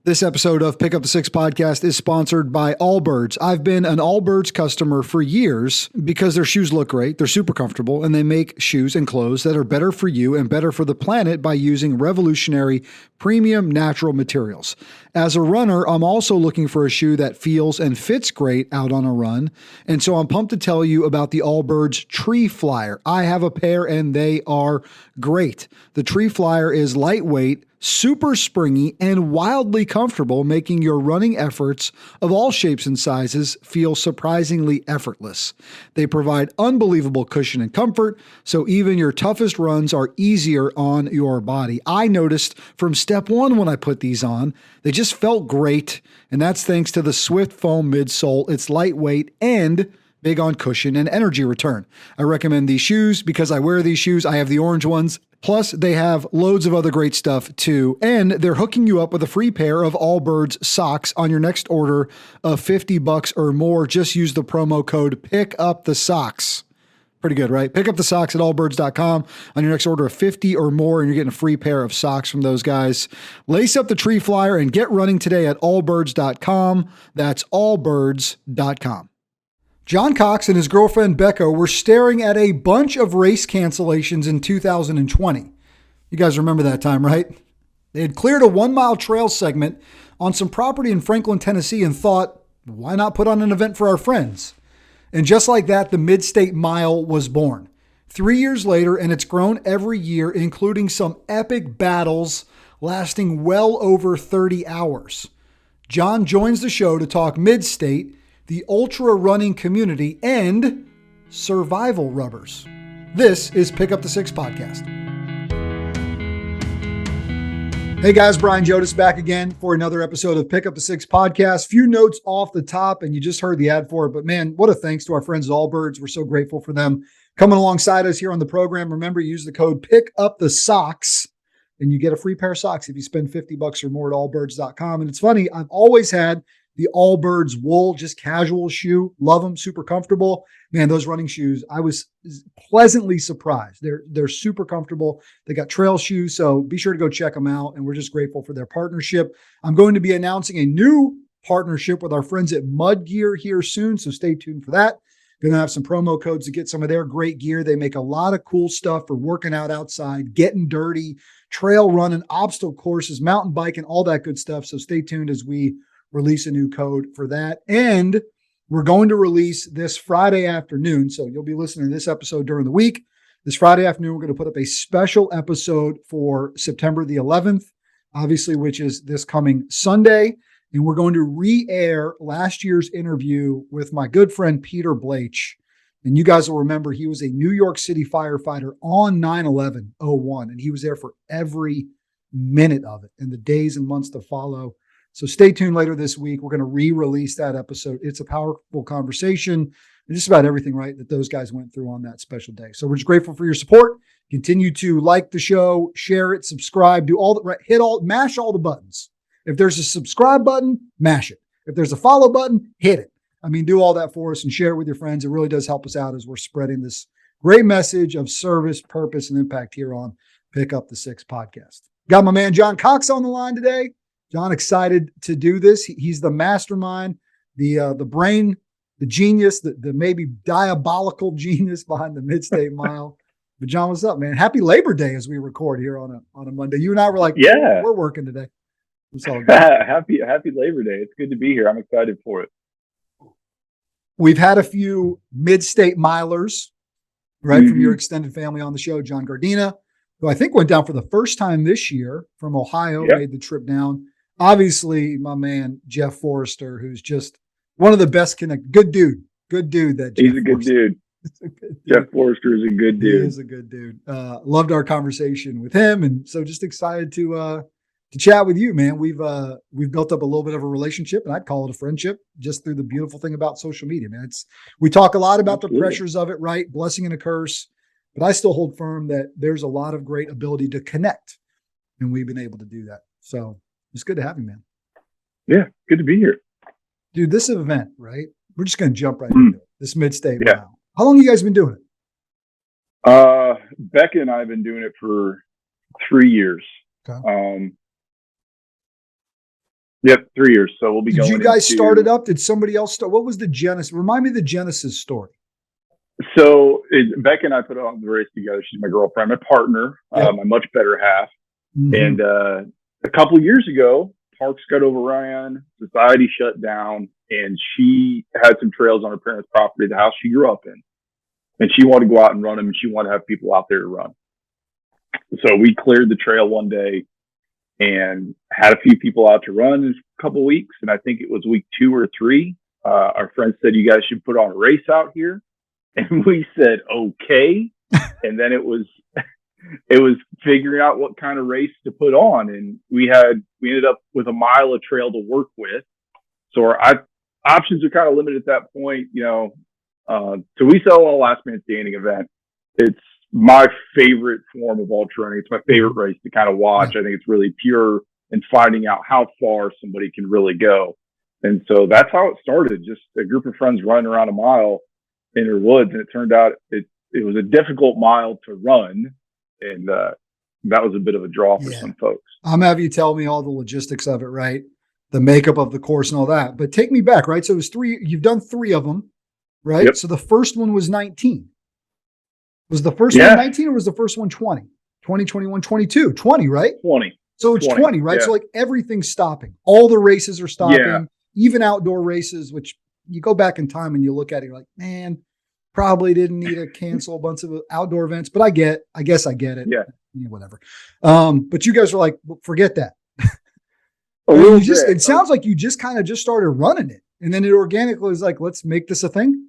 This episode of Pick Up the Six podcast is sponsored by Allbirds. I've been an Allbirds customer for years because their shoes look great, they're super comfortable, and they make shoes and clothes that are better for you and better for the planet by using revolutionary premium natural materials. As a runner, I'm also looking for a shoe that feels and fits great out on a run, and so I'm pumped to tell you about the Allbirds Tree Flyer. I have a pair and they are great. The Tree Flyer is lightweight, super springy, and wildly comfortable, making your running efforts of all shapes and sizes feel surprisingly effortless. They provide unbelievable cushion and comfort, so even your toughest runs are easier on your body. I noticed from step one when I put these on, they just felt great, and that's thanks to the Swift Foam midsole. It's lightweight and big on cushion and energy return. I recommend these shoes because I wear these shoes. I have the orange ones. Plus, they have loads of other great stuff too. And they're hooking you up with a free pair of Allbirds socks on your next order of $50 or more. Just use the promo code PICKUPTHESOCKS. Pretty good, right? Pick up the socks at allbirds.com on your next order of 50 or more, and you're getting a free pair of socks from those guys. Lace up the Tree Flyer and get running today at allbirds.com. That's allbirds.com. Jon Cox and his girlfriend Becca were staring at a bunch of race cancellations in 2020. You guys remember that time, right? They had cleared a 1-mile trail segment on some property in Franklin, Tennessee, and thought, why not put on an event for our friends? And just like that, the Midstate Mile was born. 3 years later, and it's grown every year, including some epic battles lasting well over 30 hours. Jon joins the show to talk Midstate, the ultra running community, and survival rubbers. This is Pick Up the Six podcast. Hey guys, Brian Jodas back again for another episode of Pick Up the Six podcast. Few notes off the top, and you just heard the ad for it, but man, what a thanks to our friends at Allbirds. We're so grateful for them coming alongside us here on the program. Remember, use the code PICKUPTHESOCKS and you get a free pair of socks if you spend $50 or more at allbirds.com. And it's funny, I've always had the Allbirds wool, just casual shoe. Love them, super comfortable. Man, those running shoes, I was pleasantly surprised. They're super comfortable. They got trail shoes, so be sure to go check them out. And we're just grateful for their partnership. I'm going to be announcing a new partnership with our friends at Mud Gear here soon, so stay tuned for that. Going to have some promo codes to get some of their great gear. They make a lot of cool stuff for working out outside, getting dirty, trail running, obstacle courses, mountain biking, all that good stuff. So stay tuned as we release a new code for that. And we're going to release this Friday afternoon. So you'll be listening to this episode during the week. This Friday afternoon, we're going to put up a special episode for September the 11th, obviously, which is this coming Sunday. And we're going to re-air last year's interview with my good friend, Peter Blach. And you guys will remember he was a New York City firefighter on 9/11/01. And he was there for every minute of it and the days and months to follow. So stay tuned later this week. We're going to re-release that episode. It's a powerful conversation and just about everything, right, that those guys went through on that special day. So we're just grateful for your support. Continue to like the show, share it, subscribe, do all the right, mash all the buttons. If there's a subscribe button, mash it. If there's a follow button, hit it. I mean, do all that for us and share it with your friends. It really does help us out as we're spreading this great message of service, purpose, and impact here on Pick Up the Six podcast. Got my man Jon Cox on the line today. Jon, excited to do this. He's the mastermind, the brain, the genius, the maybe diabolical genius behind the Midstate Mile. But Jon, what's up, man? Happy Labor Day as we record here on a Monday. You and I were like, yeah, we're working today. It's all good. Happy Labor Day. It's good to be here. I'm excited for it. We've had a few Midstate Milers, right, from your extended family on the show. John Gardina, who I think went down for the first time this year from Ohio, made the trip down. Obviously, my man, Jeff Forrester, who's just one of the best connected. Good dude. He's a good dude. Jeff Forrester is a good dude. He is a good dude. Loved our conversation with him. And so just excited to chat with you, man. We've built up a little bit of a relationship, and I'd call it a friendship, just through the beautiful thing about social media, man. We talk a lot about the pressures of it, right? Blessing and a curse. But I still hold firm that there's a lot of great ability to connect. And we've been able to do that. So it's good to have you, man. Yeah, good to be here. Dude, this event, right? We're just going to jump right into it. This Midstate Mile. How long have you guys been doing it? Becca and I have been doing it for 3 years. Okay. Yep, 3 years. So we'll be Did going you guys into, start it up? Did somebody else start? What was the genesis? Remind me of the genesis story. So Becca and I put on the race together. She's my girlfriend, my partner, my much better half. And a couple of years ago, parks got overrun, society shut down, and she had some trails on her parents' property, the house she grew up in. And she wanted to go out and run them, and she wanted to have people out there to run. So we cleared the trail one day and had a few people out to run in a couple of weeks. And I think it was week 2 or 3. Our friend said, you guys should put on a race out here. And we said, okay. And then it was figuring out what kind of race to put on. And we ended up with a mile of trail to work with. So our options are kind of limited at that point, so we sell on a last man standing event. It's my favorite form of ultra running. It's my favorite race to kind of watch. I think it's really pure in finding out how far somebody can really go. And so that's how it started. Just a group of friends running around a mile in her woods. And it turned out it was a difficult mile to run. And that was a bit of a draw for some folks. I'm having you tell me all the logistics of it, right? The makeup of the course and all that. But take me back, right? So it was 3, you've done 3 of them, right? Yep. So the first one was 19. Was the first one 19 or was the first one 20? 20, 21, 22, 20, right? 20. So it's 20, right? Yeah. So like everything's stopping. All the races are stopping, even outdoor races, which you go back in time and you look at it, you're like, man, probably didn't need to cancel a bunch of outdoor events, but I guess I get it. Yeah. Whatever. But you guys are like, well, forget that. It sounds like you just kind of just started running it. And then it organically was like, let's make this a thing.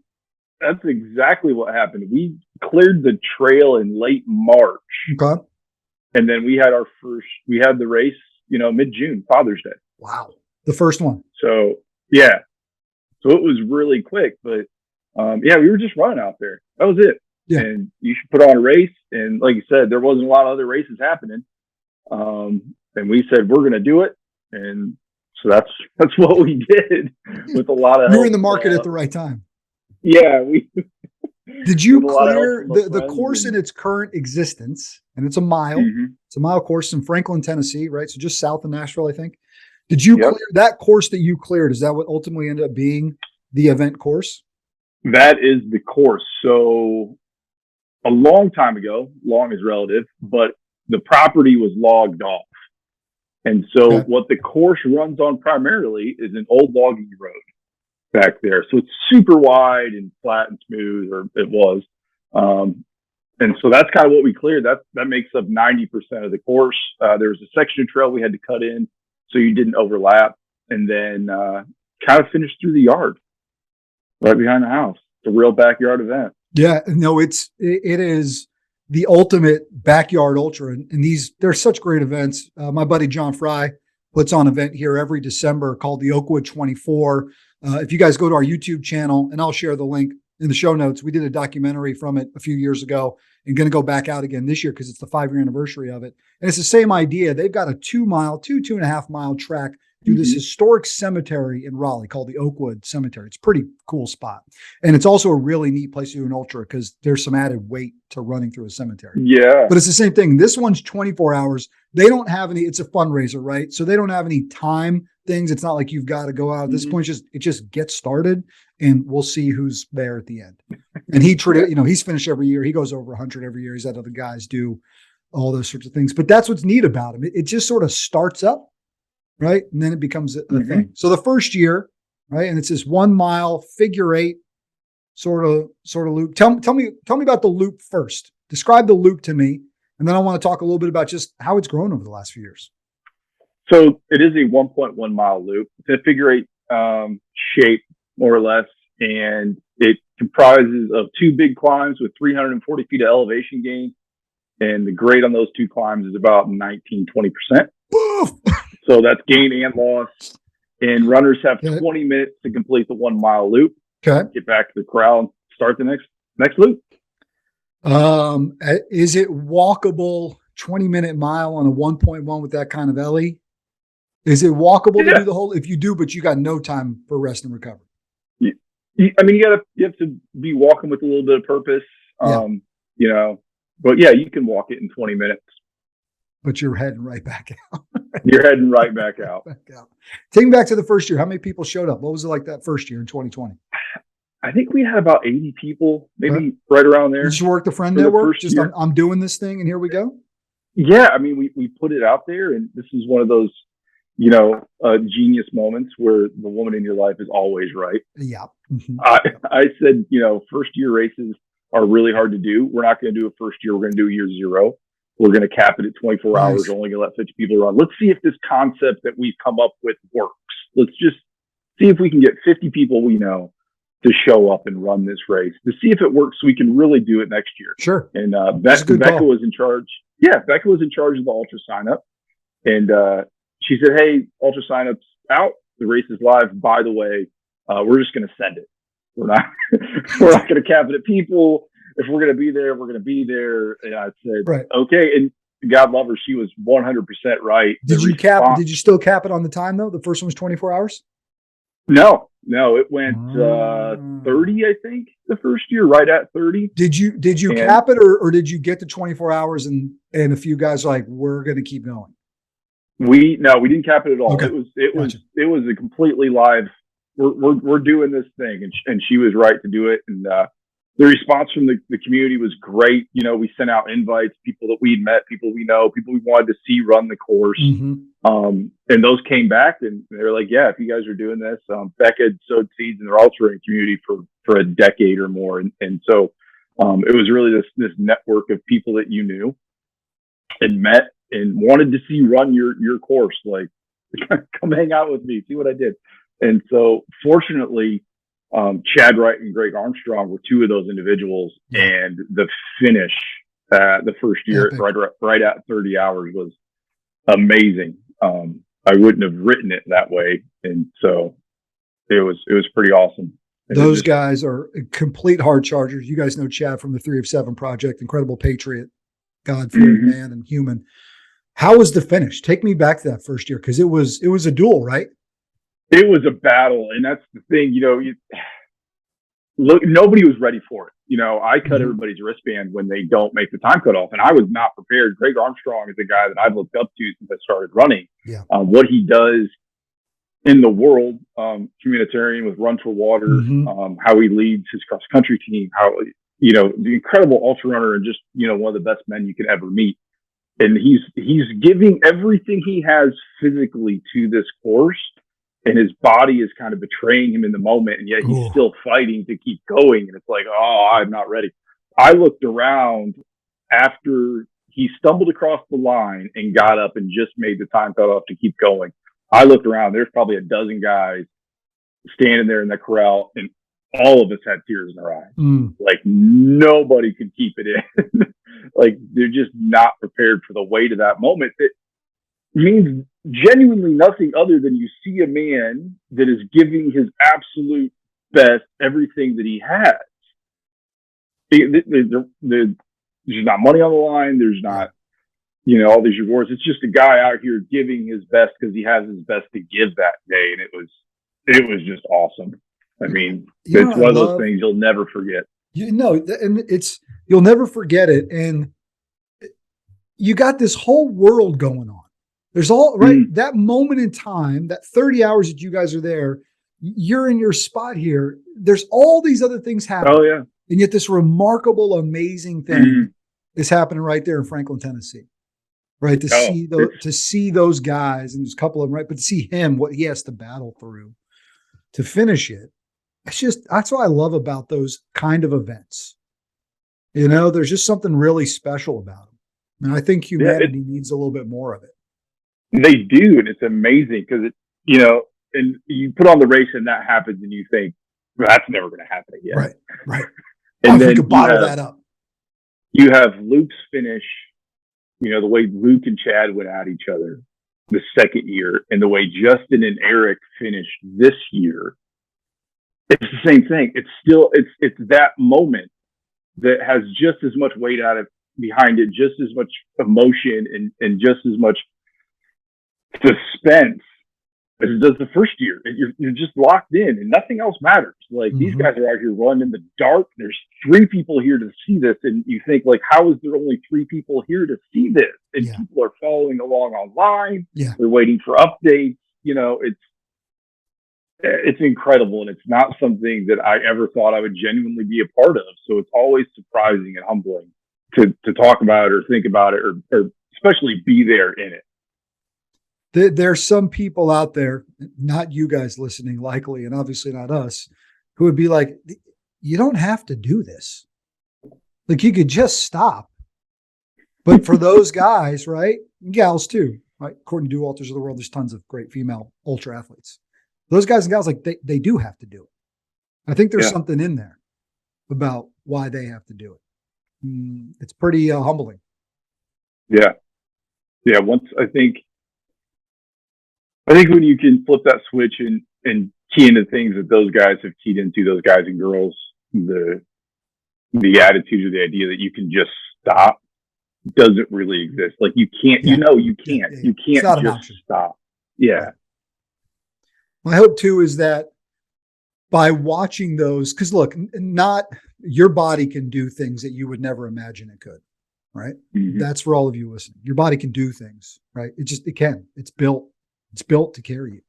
That's exactly what happened. We cleared the trail in late March. Okay. And then we had the race, mid-June, Father's Day. Wow. The first one. So, yeah. So it was really quick, but we were just running out there. That was it. Yeah. And you should put on a race. And like you said, there wasn't a lot of other races happening. And we said, we're going to do it. And so that's what we did with a lot of You were in the market at the right time. Yeah. Did you clear the course in its current existence? And it's a mile. Mm-hmm. It's a mile course in Franklin, Tennessee, right? So just south of Nashville, I think. Did you clear that course that you cleared? Is that what ultimately ended up being the event course? That is the course. So a long time ago, long is relative, but the property was logged off. And so what the course runs on primarily is an old logging road back there. So it's super wide and flat and smooth, or it was. And so that's kind of what we cleared. That makes up 90% of the course. There was a section of trail we had to cut in so you didn't overlap, and then kind of finished through the yard right behind the house. It's a real backyard event. Yeah, no, it is the ultimate backyard ultra. And they're such great events. My buddy John Fry puts on an event here every December called the Oakwood 24. If you guys go to our YouTube channel, and I'll share the link in the show notes, we did a documentary from it a few years ago and going to go back out again this year because it's the 5-year anniversary of it. And it's the same idea. They've got a 2.5 mile track through this historic cemetery in Raleigh called the Oakwood Cemetery. It's a pretty cool spot. And it's also a really neat place to do an ultra because there's some added weight to running through a cemetery. Yeah. But it's the same thing. This one's 24 hours. They don't have it's a fundraiser, right? So they don't have any time things. It's not like you've got to go out at this point. It just gets started and we'll see who's there at the end. And he's finished every year. He goes over 100 every year. He's had other guys do all those sorts of things. But that's what's neat about him. It just sort of starts up. Right. And then it becomes a thing. So the first year, right. And it's this 1 mile figure 8 sort of loop. Tell me about the loop first. Describe the loop to me. And then I want to talk a little bit about just how it's grown over the last few years. So it is a 1.1 mile loop. It's a figure 8 shape, more or less. And it comprises of 2 big climbs with 340 feet of elevation gain. And the grade on those 2 climbs is about 19-20%. Boof! So that's gain and loss. And runners have 20 minutes to complete the 1 mile loop. Okay. Get back to the corral and start the next loop. Is it walkable 20-minute mile on a 1.1 with that kind of Ellie? Is it walkable to do the whole? If you do, but you got no time for rest and recovery. You have to be walking with a little bit of purpose. But yeah, you can walk it in 20 minutes. but you're heading right back out. You're heading right back out. Take me back to the first year. How many people showed up? What was it like that first year in 2020? I think we had about 80 people, maybe right around there. Did you work the friend network? Just I'm doing this thing and here we go. Yeah. I mean, we put it out there, and this is one of those, genius moments where the woman in your life is always right. Yeah. Mm-hmm. I said, first year races are really hard to do. We're not going to do a first year. We're going to do year 0. We're going to cap it at 24 hours. We're only going to let 50 people run. Let's see if this concept that we've come up with works. Let's just see if we can get 50 people we know to show up and run this race to see if it works so we can really do it next year. Sure. And Becca was in charge. Yeah, Becca was in charge of the ultra sign up. And she said, hey, ultra sign up's out. The race is live. By the way, we're just going to send it. We're not going to cap it at people. If we're going to be there, we're going to be there. And I said, okay. And God love her. She was 100% right. Did you still cap it on the time though? The first one was 24 hours? No, it went 30, I think, the first year, right at 30. Did you cap it or did you get to 24 hours and a few guys were like, we're going to keep going? We didn't cap it at all. Okay. It was a completely live, we're doing this thing. And she was right to do it. And, the response from the community was great. We sent out invites, people that we'd met, people we know, people we wanted to see run the course. Mm-hmm. And those came back and they were like, yeah, if you guys are doing this, Becca had sowed seeds in the ultra running community for a decade or more. And so, it was really this network of people that you knew and met and wanted to see you run your course. Like, come hang out with me, see what I did. And so fortunately, Chad Wright and Greg Armstrong were 2 of those individuals, and the finish the first year right at 30 hours was amazing. I wouldn't have written it that way, and so it was pretty awesome. And those guys are complete hard chargers. You guys know Chad from the 3 of 7 project, incredible patriot, God-fearing man and human. How was the finish? Take me back to that first year, because it was a duel, right? It was a battle, and that's the thing. Look, nobody was ready for it. I cut everybody's wristband when they don't make the time cutoff, and I was not prepared. Greg Armstrong is a guy that I've looked up to since I started running. Yeah. What he does in the world, humanitarian with Run for Water, how he leads his cross country team, how the incredible ultra runner, and just one of the best men you could ever meet. And he's giving everything he has physically to this course. And his body is kind of betraying him in the moment, and yet he's still fighting to keep going. And it's like, oh, I'm not ready. I looked around after he stumbled across the line and got up and just made the time cutoff to keep going. I looked around. There's probably a dozen guys standing there in the corral, and all of us had tears in our eyes. Like, nobody could keep it in. Like, they're just not prepared for the weight of that moment. It means genuinely nothing other than you see a man that is giving his absolute best, everything that he has. There's not money on the line. There's not, all these rewards. It's just a guy out here giving his best because he has his best to give that day. And it was just awesome. I mean, it's one of those things you'll never forget. And you'll never forget it. And you got this whole world going on. There's that moment in time, that 30 hours that you guys are there, you're in your spot here. There's all these other things happening. Oh, yeah. And yet this remarkable, amazing thing is happening right there in Franklin, Tennessee. Right. To see those guys, and there's a couple of them, right. But to see him, what he has to battle through to finish it. That's what I love about those kind of events. There's just something really special about them. And I think humanity needs a little bit more of it. They do, and it's amazing because and you put on the race and that happens, and you think, well, that's never going to happen again. Right. And then you could bottle that up. You have Luke's finish, the way Luke and Chad went at each other the second year, and the way Justin and Eric finished this year. It's the same thing. It's still it's that moment that has just as much weight behind it, just as much emotion and just as much suspense as it does the first year. You're just locked in and nothing else matters. Like these guys are out here running in the dark. There's 3 people here to see this. And you think like, how is there only 3 people here to see this? And people are following along online. They're waiting for updates. You know, it's incredible. And it's not something that I ever thought I would genuinely be a part of. So it's always surprising and humbling to talk about it or think about it or especially be there in it. There's some people out there, not you guys listening likely, and obviously not us, who would be like, you don't have to do this. Like you could just stop. But for those guys, right? And gals too, right? According to Do Alters of the World, there's tons of great female ultra athletes. Those guys and gals, like they do have to do it. I think there's something in there about why they have to do it. It's pretty humbling. Yeah. Yeah. I think when you can flip that switch and key into things that those guys have keyed into, those guys and girls, the attitude or the idea that you can just stop doesn't really exist. Like you can't, you can't. You can't just stop. Yeah. My hope too is that by watching those, because look, not your body can do things that you would never imagine it could, right? That's for all of you listening. Your body can do things, right? It can. It's built to carry you.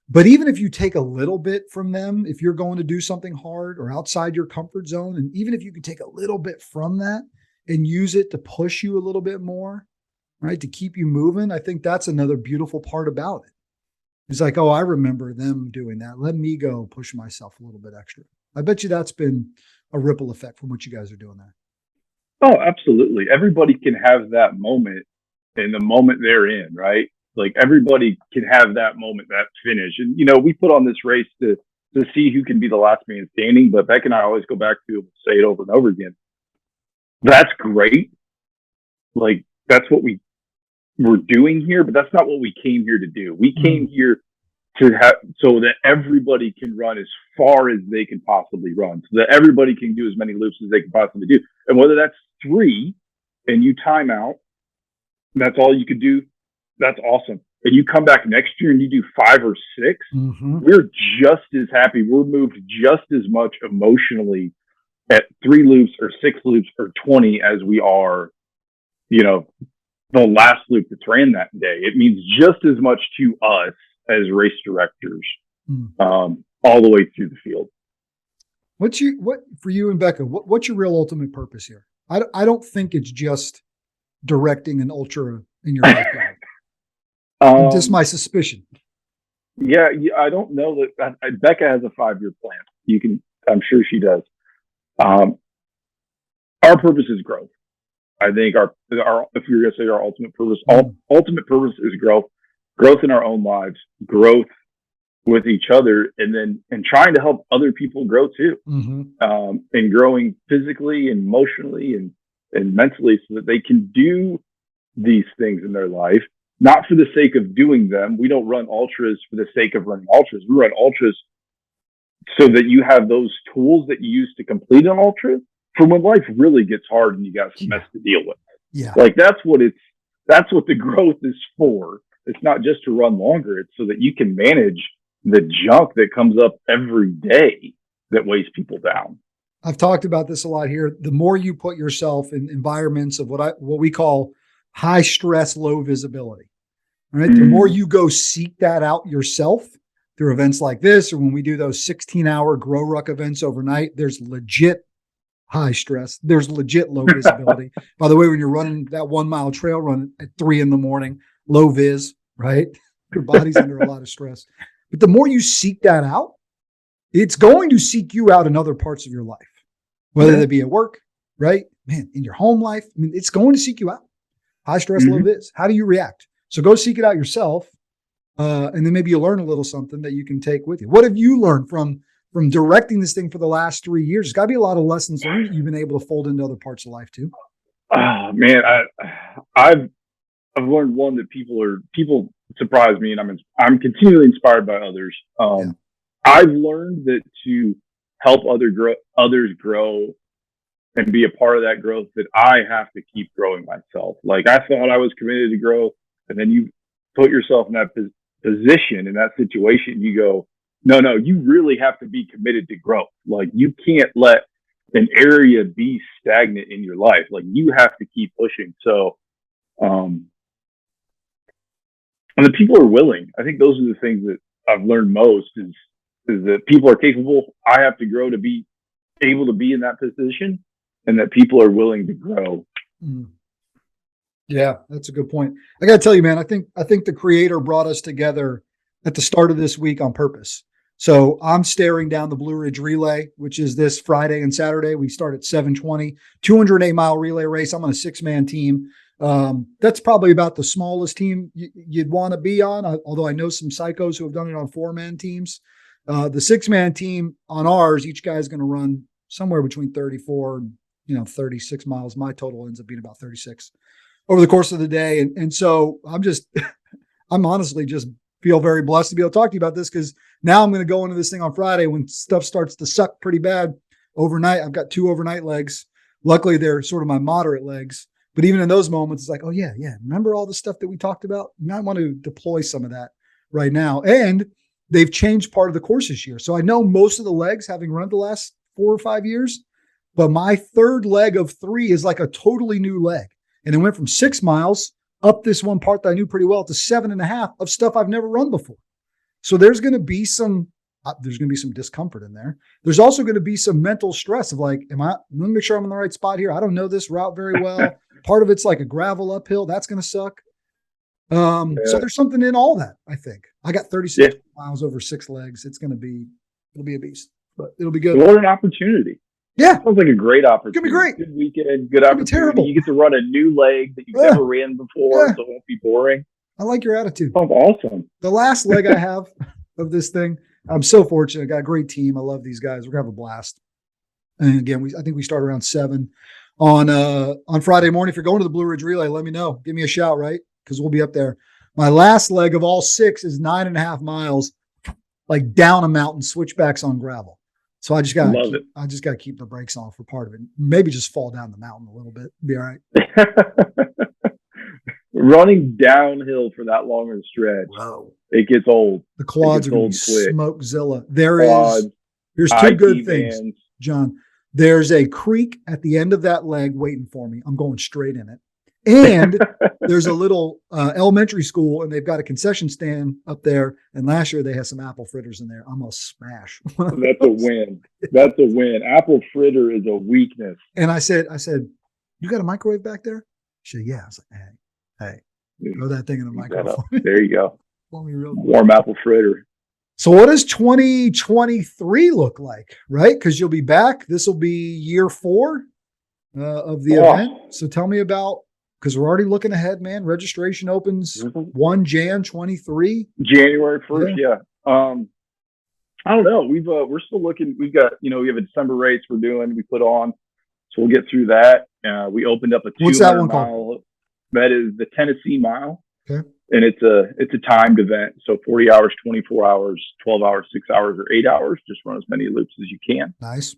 But even if you take a little bit from them, if you're going to do something hard or outside your comfort zone, and even if you can take a little bit from that and use it to push you a little bit more, right, to keep you moving, I think that's another beautiful part about it. It's like, oh, I remember them doing that. Let me go push myself a little bit extra. I bet you that's been a ripple effect from what you guys are doing there. Oh, absolutely. Everybody can have that moment in the moment they're in, right? Like everybody can have that moment, that finish. And, we put on this race to see who can be the last man standing. But Becca and I always go back to say it over and over again. That's great. Like that's what we're doing here, but that's not what we came here to do. We came here to have so that everybody can run as far as they can possibly run, so that everybody can do as many loops as they can possibly do. And whether that's 3 and you time out, that's all you could do. That's awesome. And you come back next year and you do 5 or 6, we're just as happy. We're moved just as much emotionally at 3 loops or 6 loops or 20 as we are, the last loop that's ran that day. It means just as much to us as race directors, all the way through the field. What for you and Becca, what's your real ultimate purpose here? I don't think it's just directing an ultra in your backyard. Just my suspicion. Yeah, I don't know that. Becca has a 5-year plan. I'm sure she does. Our purpose is growth. I think our if we were going to say our ultimate purpose, ultimate purpose is growth in our own lives, growth with each other, and trying to help other people grow too, and growing physically and emotionally and mentally, so that they can do these things in their life. Not for the sake of doing them. We don't run ultras for the sake of running ultras. We run ultras so that you have those tools that you use to complete an ultra for when life really gets hard and you got some mess to deal with. Yeah. Like that's what the growth is for. It's not just to run longer. It's so that you can manage the junk that comes up every day that weighs people down. I've talked about this a lot here. The more you put yourself in environments of what we call high stress, low visibility, right? The more you go seek that out yourself through events like this, or when we do those 16-hour Grow Ruck events overnight, there's legit high stress. There's legit low visibility. By the way, when you're running that 1 mile trail run at 3 a.m, low vis, right? Your body's under a lot of stress. But the more you seek that out, it's going to seek you out in other parts of your life, whether that be at work, right? Man, in your home life. I mean, it's going to seek you out. High stress, low vis. How do you react? So go seek it out yourself. And then maybe you learn a little something that you can take with you. What have you learned from directing this thing for the last 3 years? There's got to be a lot of lessons learned that you've been able to fold into other parts of life too. Man, I've learned one that people surprise me, and I'm continually inspired by others. I've learned that to help others grow and be a part of that growth, that I have to keep growing myself. Like I thought I was committed to grow, and then you put yourself in that position, in that situation, you go, no, you really have to be committed to growth. Like, you can't let an area be stagnant in your life. Like, you have to keep pushing. So, and the people are willing. I think those are the things that I've learned most is that people are capable. I have to grow to be able to be in that position, and that people are willing to grow. Yeah, that's a good point. I got to tell you, man, I think the Creator brought us together at the start of this week on purpose. So I'm staring down the Blue Ridge Relay, which is this Friday and Saturday. We start at 7:20, 208-mile relay race. I'm on a 6-man team. That's probably about the smallest team you'd want to be on, although I know some psychos who have done it on 4-man teams. The 6-man team on ours, each guy's going to run somewhere between 34 and 36 miles. My total ends up being about 36 over the course of the day. And so I'm honestly just feel very blessed to be able to talk to you about this, because now I'm going to go into this thing on Friday when stuff starts to suck pretty bad overnight. I've got 2 overnight legs. Luckily, they're sort of my moderate legs. But even in those moments, it's like, oh, yeah. Remember all the stuff that we talked about? You might want to deploy some of that right now. And they've changed part of the course this year. So I know most of the legs, having run the last 4 or 5 years, but my third leg of 3 is like a totally new leg. And it went from 6 miles up this one part that I knew pretty well to 7.5 of stuff I've never run before. So there's going to be some discomfort in there. There's also going to be some mental stress of like, let me make sure I'm in the right spot here. I don't know this route very well. Part of it's like a gravel uphill. That's going to suck. So there's something in all that, I think. I got 36 miles over 6 legs. It'll be a beast, but it'll be good. What an opportunity. Yeah. Sounds like a great opportunity. It's going to be great. Good weekend, good opportunity. Terrible. You get to run a new leg that you've never ran before, so it won't be boring. I like your attitude. Sounds awesome. The last leg I have of this thing, I'm so fortunate. I got a great team. I love these guys. We're going to have a blast. And again, I think we start around 7 on Friday morning. If you're going to the Blue Ridge Relay, let me know. Give me a shout, right? Because we'll be up there. My last leg of all 6 is 9.5 miles, like down a mountain, switchbacks on gravel. So I just got to keep the brakes on for part of it. Maybe just fall down the mountain a little bit. Be all right. Running downhill for that long of a stretch, it gets old. The quads are going to be smokezilla. Here's 2 good things, John. There's a creek at the end of that leg waiting for me. I'm going straight in it. And there's a little elementary school, and they've got a concession stand up there. And last year they had some apple fritters in there. I'm going to smash. That's a win. That's a win. Apple fritter is a weakness. And I said, you got a microwave back there? She said, yeah. I was like, hey, throw that thing in the microwave. There you go. Warm apple fritter. So what does 2023 look like, right? Because you'll be back. This will be year 4 of the event. So tell me about, because we're already looking ahead, man. Registration opens 1 Jan 23. January 1st, yeah. I don't know. We're still looking. We've got, we have a December race we put on. So we'll get through that. We opened up a 200-mile. That is the Tennessee Mile. Okay. And it's a timed event. So 40 hours, 24 hours, 12 hours, 6 hours, or 8 hours. Just run as many loops as you can. Nice.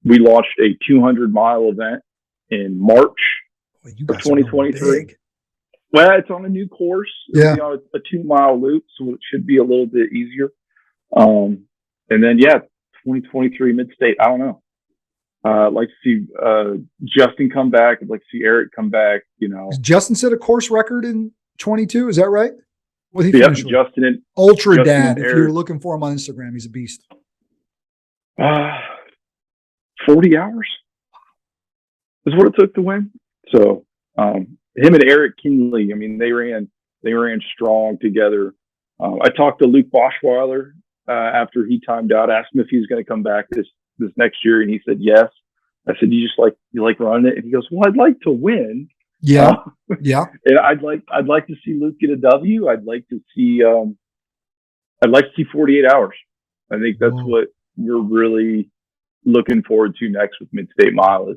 We launched a 200-mile event in March of 2023. Well, it's on a new course. Yeah. It's on a 2-mile loop, so it should be a little bit easier. And then, 2023 Midstate. I don't know. I'd like to see Justin come back. I'd like to see Eric come back. Justin set a course record in 22. Is that right? What he finished with? Justin and Ultra Justin Dad. And if you're looking for him on Instagram, he's a beast. 40 hours is what it took to win. So him and Eric Kinley, they ran strong together. I talked to Luke Boschweiler after he timed out, asked him if he was going to come back this next year, and he said yes. I said, you like running it? And he goes, well, I'd like to win. Yeah. Yeah. And I'd like to see Luke get a W. I'd like to see 48 hours. I think that's what we're really looking forward to next with Midstate Mile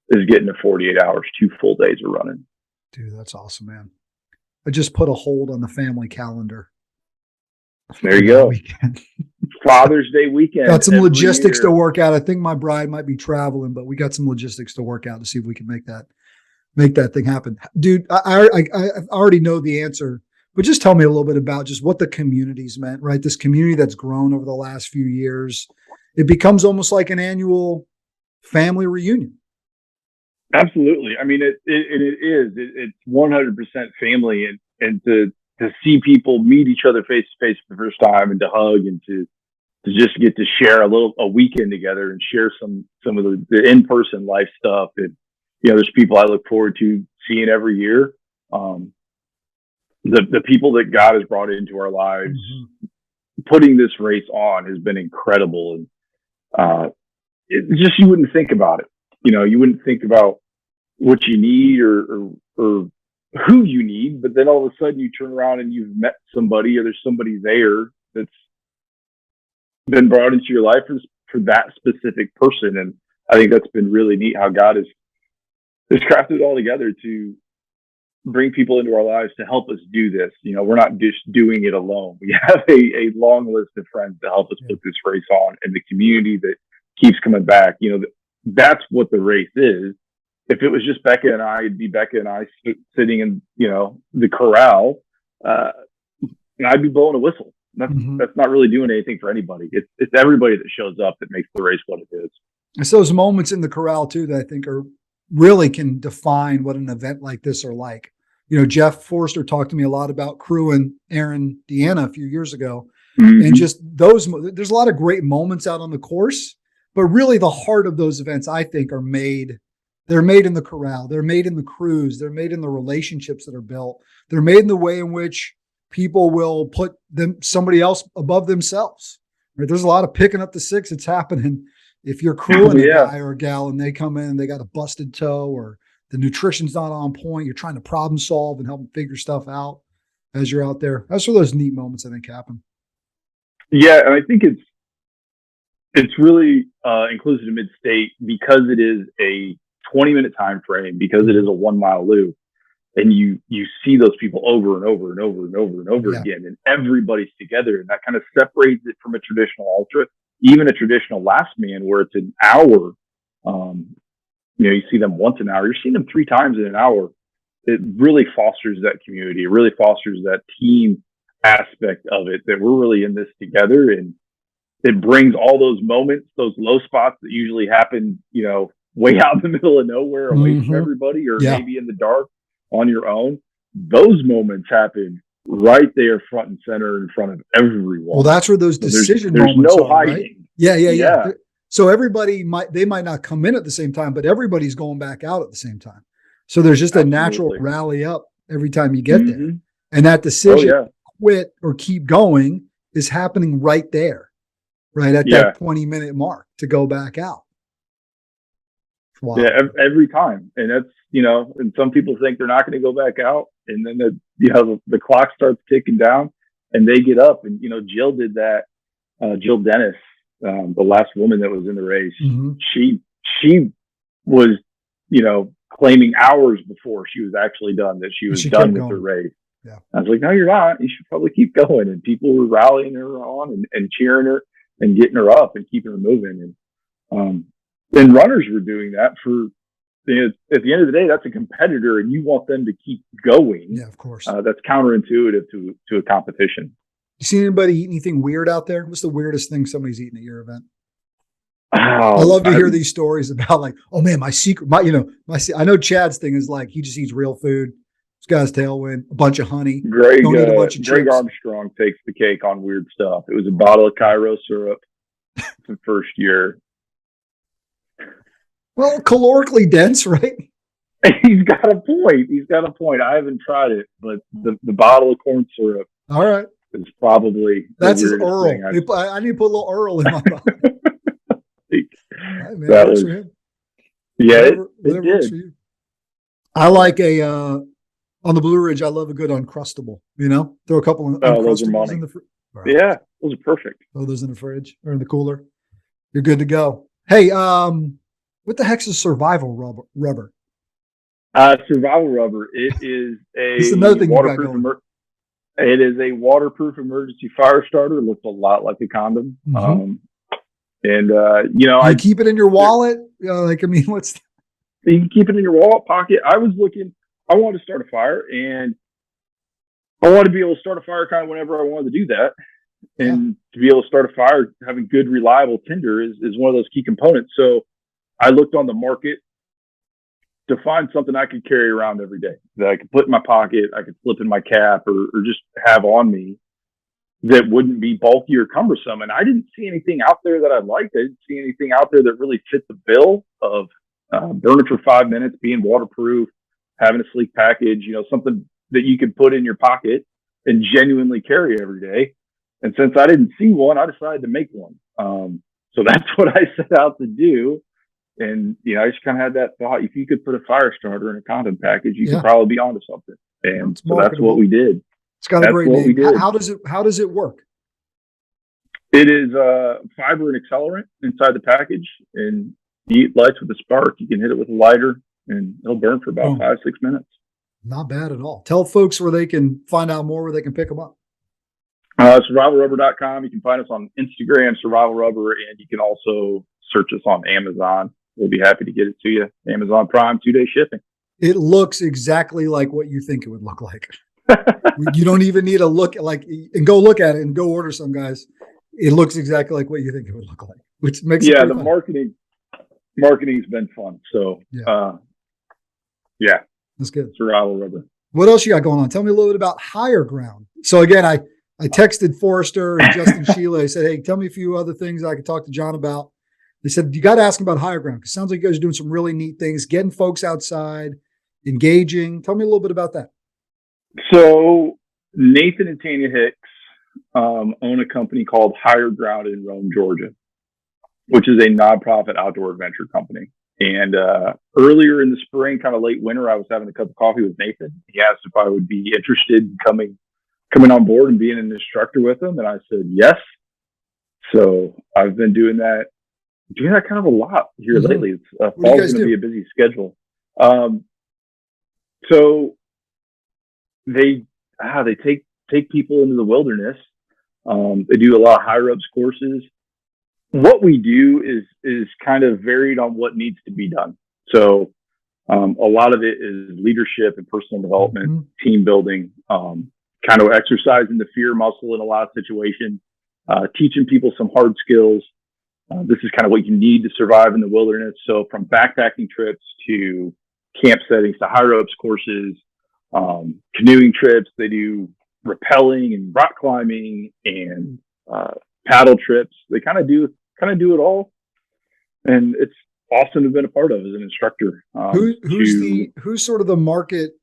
is getting to 48 hours, 2 full days of running. Dude, that's awesome, man. I just put a hold on the family calendar. There you go. Father's Day weekend. Got some logistics to work out. I think my bride might be traveling, but we got some logistics to work out to see if we can make that thing happen. Dude, I already know the answer, But just tell me a little bit about just what the community's meant, right? This community that's grown over the last few years. It becomes almost like an annual family reunion. Absolutely. I mean, it is. It's 100% family, and to see people meet each other face to face for the first time, and to hug, and to just get to share a weekend together and share some of the in-person life stuff. And, there's people I look forward to seeing every year. The people that God has brought into our lives, putting this race on has been incredible. And, it's just, you wouldn't think about it. You wouldn't think about what you need or who you need, but then all of a sudden you turn around and you've met somebody, or there's somebody there that's been brought into your life for that specific person. And I think that's been really neat how God has crafted it all together to bring people into our lives to help us do this. We're not just doing it alone. We have a long list of friends to help us put this race on, and the community that keeps coming back. That's what the race is. If it was just Becca and I, it'd be Becca and I sitting in, the corral, and I'd be blowing a whistle. That's not really doing anything for anybody. It's everybody that shows up that makes the race what it is. It's those moments in the corral too that I think really can define what an event like this are like. Jeff Forrester talked to me a lot about Crew and Aaron Deanna a few years ago, and just there's a lot of great moments out on the course, but really the heart of those events, I think, they're made in the corral. They're made in the crews. They're made in the relationships that are built. They're made in the way in which people will put somebody else above themselves. Right? There's a lot of picking up the six that's happening. If you're crewing a guy or a gal and they come in and they got a busted toe, or the nutrition's not on point, you're trying to problem solve and help them figure stuff out as you're out there. That's where those neat moments, I think, happen. Yeah, and I think it's really inclusive of Midstate because it is a 20-minute time frame, because it is a 1 mile loop, and you see those people over and over and over and over and over again, and everybody's together, and that kind of separates it from a traditional ultra, even a traditional last man where it's an hour. You see them once an hour. You're seeing them 3 times in an hour. It really fosters that community. It really fosters that team aspect of it, that we're really in this together, and it brings all those moments, those low spots that usually happen, way out in the middle of nowhere, away from everybody, or maybe in the dark on your own. Those moments happen right there, front and center, in front of everyone. Well, that's where those decision moments no are, hiding. Right? Yeah. So everybody might not come in at the same time, but everybody's going back out at the same time. So there's just a natural rally up every time you get there. And that decision, quit or keep going, is happening right there, right at that 20-minute mark to go back out. Wow. Yeah, every time. And that's, and some people think they're not going to go back out. And then the clock starts ticking down and they get up. And, Jill did that. Jill Dennis, the last woman that was in the race, she was, claiming hours before she was actually done, that she was done with the race. Yeah. I was like, no, you're not. You should probably keep going. And people were rallying her on and cheering her and getting her up and keeping her moving. And runners were doing that for, at the end of the day, that's a competitor and you want them to keep going. Yeah, of course. That's counterintuitive to a competition. You see anybody eat anything weird out there? What's the weirdest thing somebody's eaten at your event? Oh, I love to hear these stories about like, oh man, I know Chad's thing is like, he just eats real food. This guy's tailwind, a bunch of honey. Greg Armstrong takes the cake on weird stuff. It was a bottle of Cairo syrup the first year. Well, calorically dense, right? He's got a point. I haven't tried it, but the bottle of corn syrup. All right. Is probably that's his Earl. I need to put a little Earl in my mouth. Right, man, that was, for him. Yeah, whatever works for you. I like on the Blue Ridge. I love a good Uncrustable. Throw a couple of Uncrustables in the fridge. Right. Yeah, those are perfect. Throw those in the fridge or in the cooler. You're good to go. Hey, what the heck's a survival rubber? Survival rubber. It is it's another thing waterproof. It is a waterproof emergency fire starter. It looks a lot like a condom. You keep it in your wallet. What's you can keep it in your wallet pocket. I wanted to start a fire, and I wanted to be able to start a fire kind of whenever I wanted to do that. And to be able to start a fire, having good, reliable tinder is one of those key components. So I looked on the market to find something I could carry around every day that I could put in my pocket, I could slip in my cap, or just have on me that wouldn't be bulky or cumbersome. And I didn't see anything out there that I liked. I didn't see anything out there that really fit the bill of burning for 5 minutes, being waterproof, having a sleek package, something that you could put in your pocket and genuinely carry every day. And since I didn't see one, I decided to make one. So that's what I set out to do. And, I just kind of had that thought, if you could put a fire starter in a condom package, you could probably be onto something. And so that's what we did. It's got a great name. How does it work? It is fiber and accelerant inside the package, and heat lights with a spark. You can hit it with a lighter and it'll burn for about 5-6 minutes. Not bad at all. Tell folks where they can find out more, where they can pick them up. Survivalrubber.com. You can find us on Instagram, Survival Rubber, and you can also search us on Amazon. We'll be happy to get it to you. Amazon Prime, 2-day shipping. It looks exactly like what you think it would look like. You don't even need to look and go look at it and go order some, guys. It looks exactly like what you think it would look like, which makes it the fun. Marketing's been fun. So that's good. Survival Rubber. What else you got going on? Tell me a little bit about Higher Ground. So again, I texted Forrester and Justin Sheila. I said, hey, tell me a few other things I could talk to Jon about. They said, you got to ask him about Higher Ground, because it sounds like you guys are doing some really neat things, getting folks outside, engaging. Tell me a little bit about that. So Nathan and Tanya Hicks own a company called Higher Ground in Rome, Georgia, which is a nonprofit outdoor adventure company. And earlier in the spring, kind of late winter, I was having a cup of coffee with Nathan. He asked if I would be interested in coming on board and being an instructor with him. And I said, yes. So I've been doing that kind of a lot here lately. It's fall's going to be a busy schedule. So they take people into the wilderness. They do a lot of high ropes courses. What we do is kind of varied on what needs to be done. So a lot of it is leadership and personal development, team building, kind of exercising the fear muscle in a lot of situations, teaching people some hard skills. This is kind of what you need to survive in the wilderness. So from backpacking trips to camp settings to high ropes courses, canoeing trips, they do rappelling and rock climbing and paddle trips. They kind of do it all, and it's awesome to have been a part of as an instructor. Who's sort of the market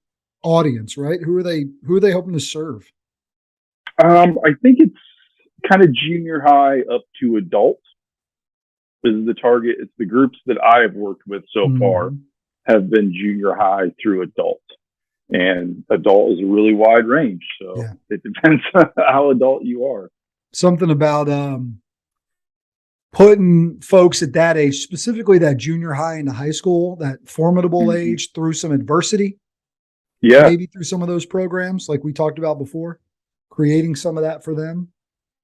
audience, right? Who are they hoping to serve? I think it's kind of junior high up to adult is the target. It's the groups that I have worked with so far have been junior high through adult. And adult is a really wide range. So it depends on how adult you are. Something about putting folks at that age, specifically that junior high into high school, that formidable age, through some adversity. Yeah. Maybe through some of those programs like we talked about before, creating some of that for them,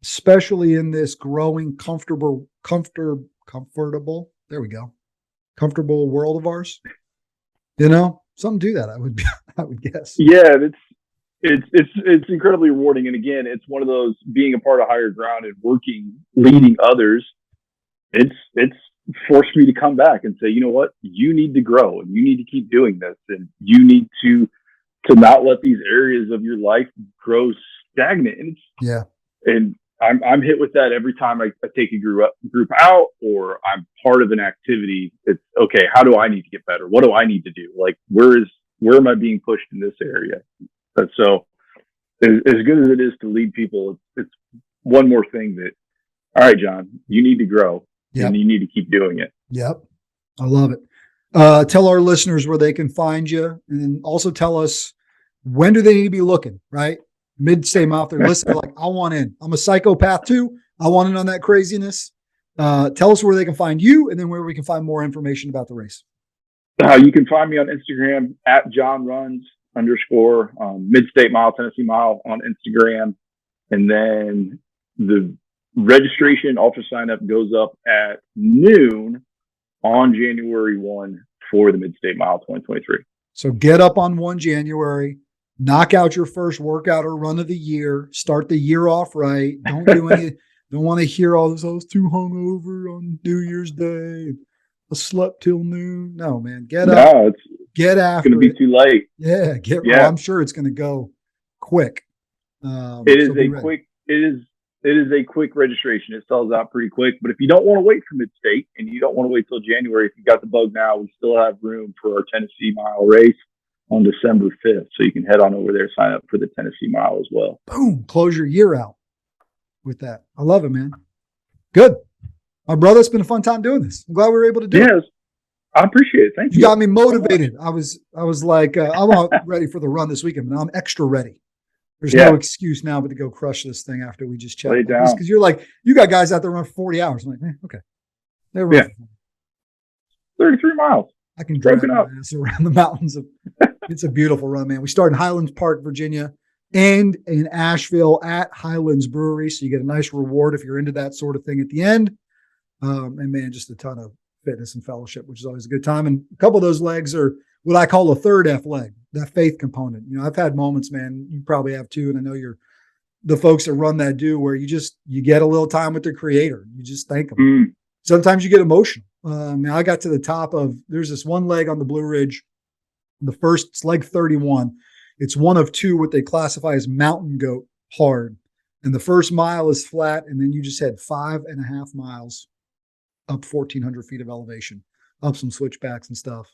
especially in this growing comfortable world of ours. Something to that, I would guess. Yeah, it's incredibly rewarding. And again, it's one of those, being a part of Higher Ground and leading others. It's forced me to come back and say, you know what, you need to grow and you need to keep doing this, and you need to not let these areas of your life grow stagnant. And I'm hit with that every time I take a group out or I'm part of an activity. It's okay. How do I need to get better? What do I need to do? Like, where am I being pushed in this area? But so as good as it is to lead people, it's one more thing that, all right, Jon, you need to grow and you need to keep doing it. Yep. I love it. Tell our listeners where they can find you, and then also tell us, when do they need to be looking, right? Midstate Mile, they're listening, like, I want in. I'm a psychopath too. I want in on that craziness. Tell us where they can find you, and then where we can find more information about the race. You can find me on Instagram at JonRuns_, Midstate Mile, Tennessee Mile on Instagram. And then the registration ultra sign up goes up at noon on January 1 for the Midstate Mile 2023. So get up on 1 January. knock out your first workout or run of the year, start the year off right. Don't do any, don't want to hear all this, I was too hungover on New Year's Day. I slept till noon. No, man, get up, get after it. It's going to be too late. Yeah. Well, I'm sure it's going to go quick. It is a quick registration. It sells out pretty quick. But if you don't want to wait for Midstate and you don't want to wait till January, if you got the bug now, we still have room for our Tennessee Mile race on December 5th. So you can head on over there, sign up for the Tennessee Mile as well. Boom. Close your year out with that. I love it, man. Good. My brother, it's been a fun time doing this. I'm glad we were able to do it. I appreciate it. Thank you. You got me motivated. I was like, I'm not ready for the run this weekend, but I'm extra ready. There's no excuse now but to go crush this thing after we just chatted. Because you're like, you got guys out there run 40 hours. I'm like, okay. They're running. 33 miles. I can drive my ass around the mountains. It's a beautiful run, man. We start in Highlands Park, Virginia, and in Asheville at Highlands Brewery. So you get a nice reward if you're into that sort of thing at the end. And man, just a ton of fitness and fellowship, which is always a good time. And a couple of those legs are what I call a third F leg, that faith component. You know, I've had moments, man, you probably have too. And I know the folks that run that do, where you get a little time with the creator. You just thank them. Sometimes you get emotional. I got to the top there's this one leg on the Blue Ridge. It's leg 31. It's one of two, what they classify as mountain goat hard. And the first mile is flat. And then you just had 5.5 miles up 1,400 feet of elevation, up some switchbacks and stuff.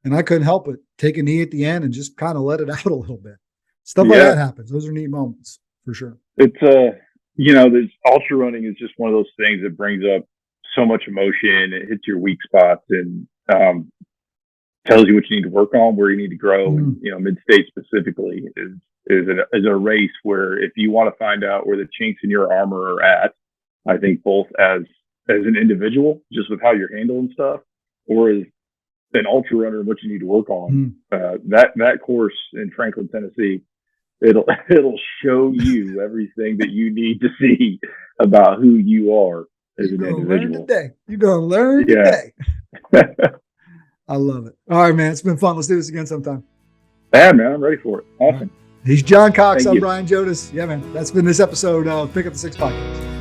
And I couldn't help but take a knee at the end and just kind of let it out a little bit. Stuff like that happens. Those are neat moments for sure. It's, this ultra running is just one of those things that brings up so much emotion. It hits your weak spots and tells you what you need to work on, where you need to grow. And, Midstate specifically is a race where if you want to find out where the chinks in your armor are at, I think both as an individual, just with how you're handling stuff, or as an ultra runner, what you need to work on. That course in Franklin, Tennessee, it'll show you everything that you need to see about who you are as an individual. You're gonna learn today. I love it. All right, man. It's been fun. Let's do this again sometime. Yeah, man. I'm ready for it. Awesome. He's Jon Cox. I'm Brian Jodas. Yeah, man. That's been this episode of Pick Up the Six Podcast.